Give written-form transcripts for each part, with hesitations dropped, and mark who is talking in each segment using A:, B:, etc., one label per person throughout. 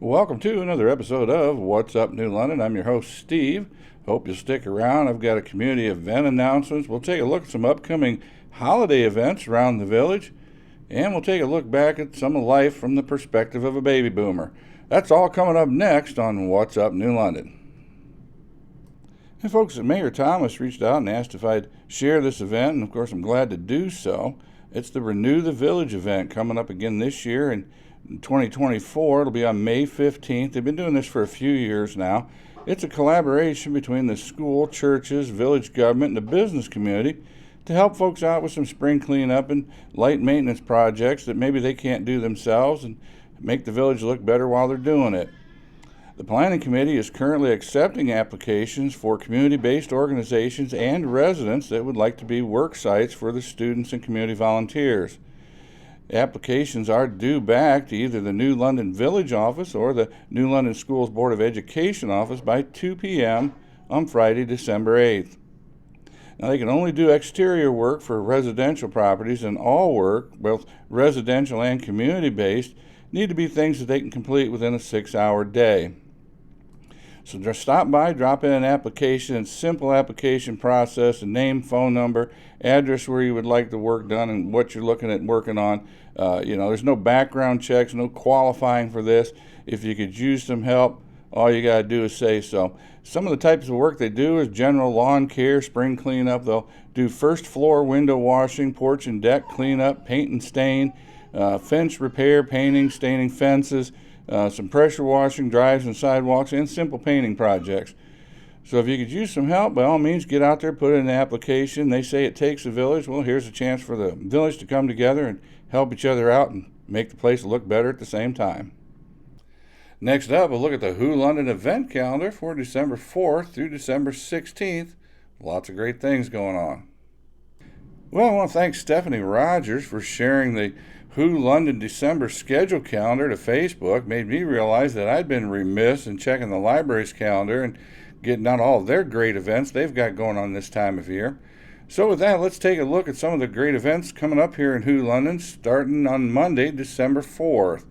A: Welcome to another episode of What's Up New London. I'm your host, Steve. Hope you'll stick around. I've got a community event announcements. We'll take a look at some upcoming holiday events around the village, and we'll take a look back at some of life from the perspective of a baby boomer. That's all coming up next on What's Up New London. And folks, Mayor Thomas reached out and asked if I'd share this event, and of course I'm glad to do so. It's the Renew the Village event coming up again this year, and in 2024. It'll be on May 15th. They've been doing this for a few years now. It's a collaboration between the school, churches, village government, and the business community to help folks out with some spring cleanup and light maintenance projects that maybe they can't do themselves and make the village look better while they're doing it. The Planning Committee is currently accepting applications for community-based organizations and residents that would like to be work sites for the students and community volunteers. Applications are due back to either the New London Village office or the New London Schools Board of Education office by 2 p.m. on Friday, December 8th. Now, they can only do exterior work for residential properties, and all work, both residential and community-based, need to be things that they can complete within a 6-hour day. So just stop by, drop in an application, simple application process, a name, phone number, address where you would like the work done and what you're looking at working on. There's no background checks, no qualifying for this. If you could use some help, all you got to do is say so. Some of the types of work they do is general lawn care, spring cleanup. They'll do first floor window washing, porch and deck cleanup, paint and stain, fence repair, painting, staining fences, some pressure washing, drives and sidewalks, and simple painting projects. So if you could use some help, by all means, get out there, put in an application. They say it takes a village. Well, here's a chance for the village to come together and help each other out and make the place look better at the same time. Next up, we'll look at the Who London event calendar for December 4th through December 16th. Lots of great things going on. Well, I want to thank Stephanie Rogers for sharing the Who London December schedule calendar to Facebook. Made me realize that I'd been remiss in checking the library's calendar and getting out all of their great events they've got going on this time of year. So with that, let's take a look at some of the great events coming up here in Who London, starting on Monday, December 4th.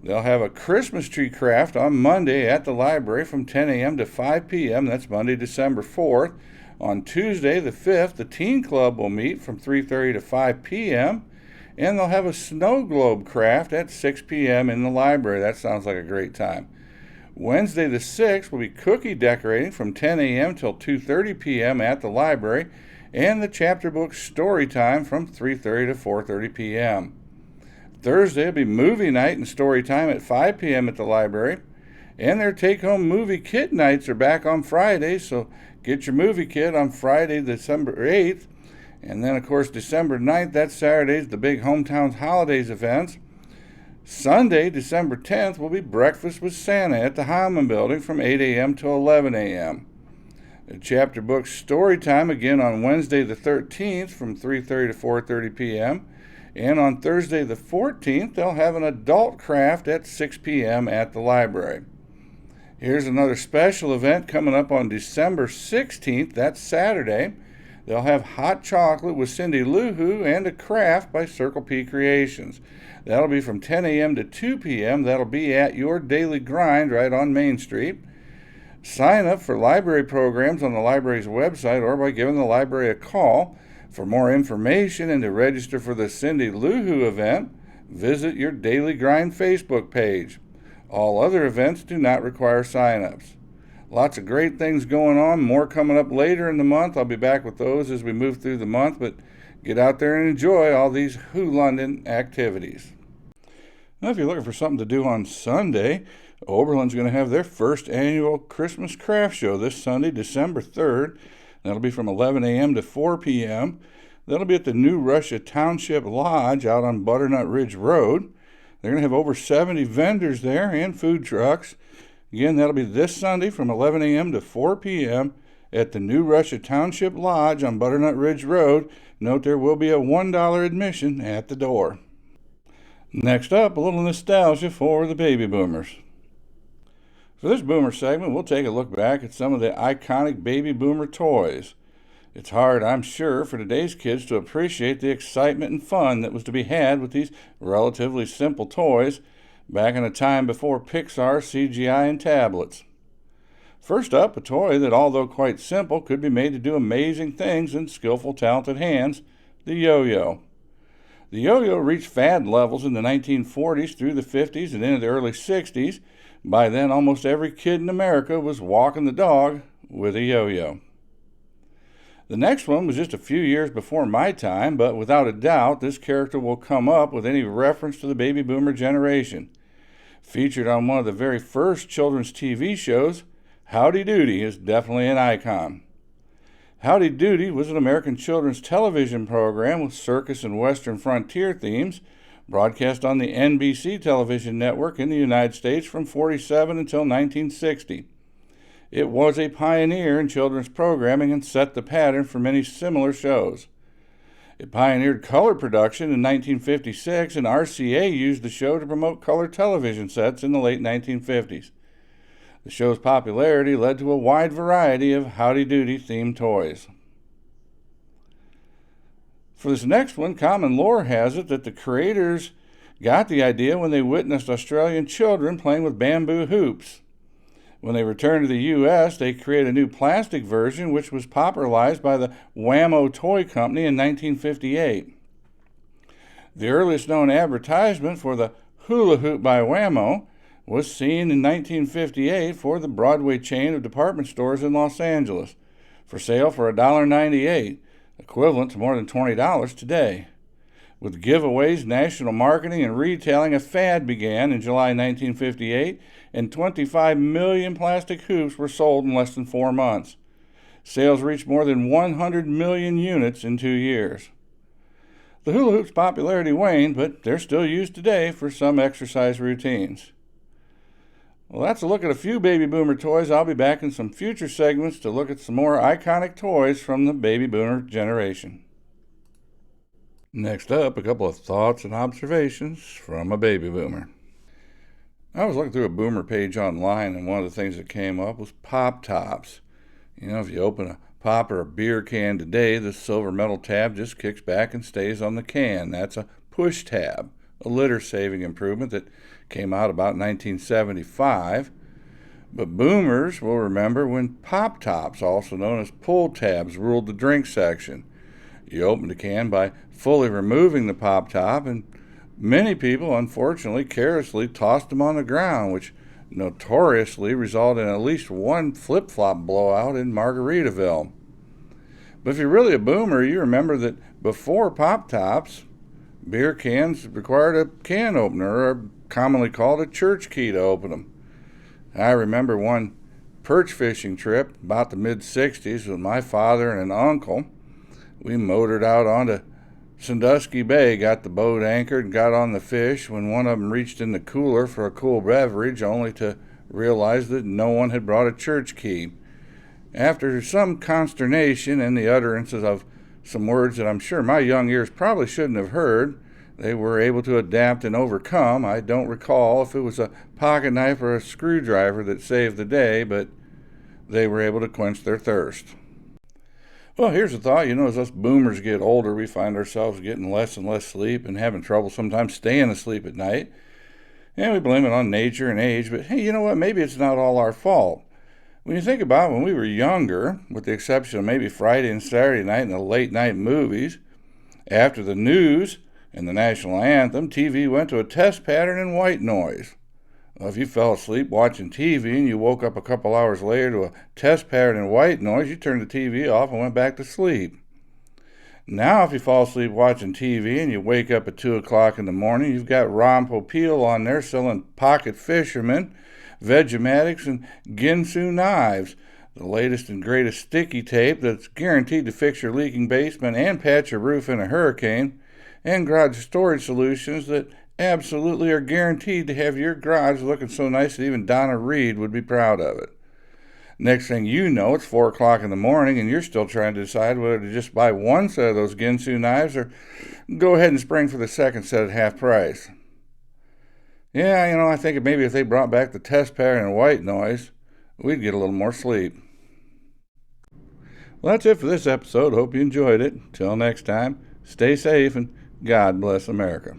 A: They'll have a Christmas tree craft on Monday at the library from 10 a.m. to 5 p.m. That's Monday, December 4th. On Tuesday, the 5th, the Teen Club will meet from 3:30 to 5 p.m. And they'll have a snow globe craft at 6 p.m. in the library. That sounds like a great time. Wednesday, the 6th, will be cookie decorating from 10 a.m. till 2:30 p.m. at the library, and the chapter book story time from 3:30 to 4:30 p.m. Thursday will be movie night and story time at 5 p.m. at the library, and their take-home movie kit nights are back on Friday, so get your movie kit on Friday, December 8th. And then, of course, December 9th, that's Saturday's the big Hometowns Holidays events. Sunday, December 10th, will be Breakfast with Santa at the Heilman Building from 8 a.m. to 11 a.m. The chapter book story time again on Wednesday the 13th from 3:30 to 4:30 p.m. And on Thursday the 14th, they'll have an adult craft at 6 p.m. at the library. Here's another special event coming up on December 16th, that's Saturday. They'll have hot chocolate with Cindy Lou Who and a craft by Circle P Creations. That'll be from 10 a.m. to 2 p.m. That'll be at Your Daily Grind right on Main Street. Sign up for library programs on the library's website or by giving the library a call. For more information and to register for the Cindy Lou Who event, visit Your Daily Grind Facebook page. All other events do not require sign-ups. Lots of great things going on, more coming up later in the month. I'll be back with those as we move through the month, but get out there and enjoy all these Who London activities. Now, if you're looking for something to do on Sunday, Oberlin's going to have their first annual Christmas craft show this Sunday, December 3rd. That'll be from 11 a.m. to 4 p.m. That'll be at the New Russia Township Lodge out on Butternut Ridge Road. They're going to have over 70 vendors there and food trucks. Again, that'll be this Sunday from 11 a.m. to 4 p.m. at the New Russia Township Lodge on Butternut Ridge Road. Note there will be a $1 admission at the door. Next up, a little nostalgia for the baby boomers. For this boomer segment, we'll take a look back at some of the iconic baby boomer toys. It's hard, I'm sure, for today's kids to appreciate the excitement and fun that was to be had with these relatively simple toys, back in a time before Pixar, CGI, and tablets. First up, a toy that, although quite simple, could be made to do amazing things in skillful, talented hands, the yo-yo. The yo-yo reached fad levels in the 1940s through the 50s and into the early 60s. By then, almost every kid in America was walking the dog with a yo-yo. The next one was just a few years before my time, but without a doubt, this character will come up with any reference to the baby boomer generation. Featured on one of the very first children's TV shows, Howdy Doody is definitely an icon. Howdy Doody was an American children's television program with circus and western frontier themes, broadcast on the NBC television network in the United States from 1947 until 1960. It was a pioneer in children's programming and set the pattern for many similar shows. It pioneered color production in 1956, and RCA used the show to promote color television sets in the late 1950s. The show's popularity led to a wide variety of Howdy Doody themed toys. For this next one, common lore has it that the creators got the idea when they witnessed Australian children playing with bamboo hoops. When they returned to the U.S., they created a new plastic version which was popularized by the Wham-O Toy Company in 1958. The earliest known advertisement for the Hula Hoop by Wham-O was seen in 1958 for the Broadway chain of department stores in Los Angeles, for sale for $1.98, equivalent to more than $20 today. With giveaways, national marketing, and retailing, a fad began in July 1958, and 25 million plastic hoops were sold in less than 4 months. Sales reached more than 100 million units in 2 years. The hula hoop's popularity waned, but they're still used today for some exercise routines. Well, that's a look at a few baby boomer toys. I'll be back in some future segments to look at some more iconic toys from the baby boomer generation. Next up, a couple of thoughts and observations from a baby boomer. I was looking through a boomer page online, and one of the things that came up was pop tops. You know, if you open a pop or a beer can today, the silver metal tab just kicks back and stays on the can. That's a push tab, a litter-saving improvement that came out about 1975. But boomers will remember when pop tops, also known as pull tabs, ruled the drink section. You opened a can by fully removing the pop top, and many people, unfortunately, carelessly tossed them on the ground, which notoriously resulted in at least one flip-flop blowout in Margaritaville. But if you're really a boomer, you remember that before pop tops, beer cans required a can opener, or commonly called a church key, to open them. I remember one perch fishing trip about the mid-60s with my father and an uncle. We motored out onto Sandusky Bay, got the boat anchored, and got on the fish when one of them reached in the cooler for a cool beverage, only to realize that no one had brought a church key. After some consternation and the utterances of some words that I'm sure my young ears probably shouldn't have heard, they were able to adapt and overcome. I don't recall if it was a pocket knife or a screwdriver that saved the day, but they were able to quench their thirst. Well, here's a thought. As us boomers get older, we find ourselves getting less and less sleep and having trouble sometimes staying asleep at night. And we blame it on nature and age, but hey, you know what? Maybe it's not all our fault. When you think about when we were younger, with the exception of maybe Friday and Saturday night and the late night movies, after the news and the national anthem, TV went to a test pattern in white noise. Well, if you fell asleep watching TV and you woke up a couple hours later to a test pattern in white noise, you turned the TV off and went back to sleep. Now, if you fall asleep watching TV and you wake up at 2 o'clock in the morning, you've got Ron Popeil on there selling Pocket Fisherman, Vegematics, and Ginsu knives, the latest and greatest sticky tape that's guaranteed to fix your leaking basement and patch your roof in a hurricane, and garage storage solutions that absolutely are guaranteed to have your garage looking so nice that even Donna Reed would be proud of it. Next thing you know, it's 4 o'clock in the morning and you're still trying to decide whether to just buy one set of those Ginsu knives or go ahead and spring for the second set at half price. Yeah, I think maybe if they brought back the test pattern in white noise, we'd get a little more sleep. Well, that's it for this episode. Hope you enjoyed it. Till next time, stay safe and God bless America.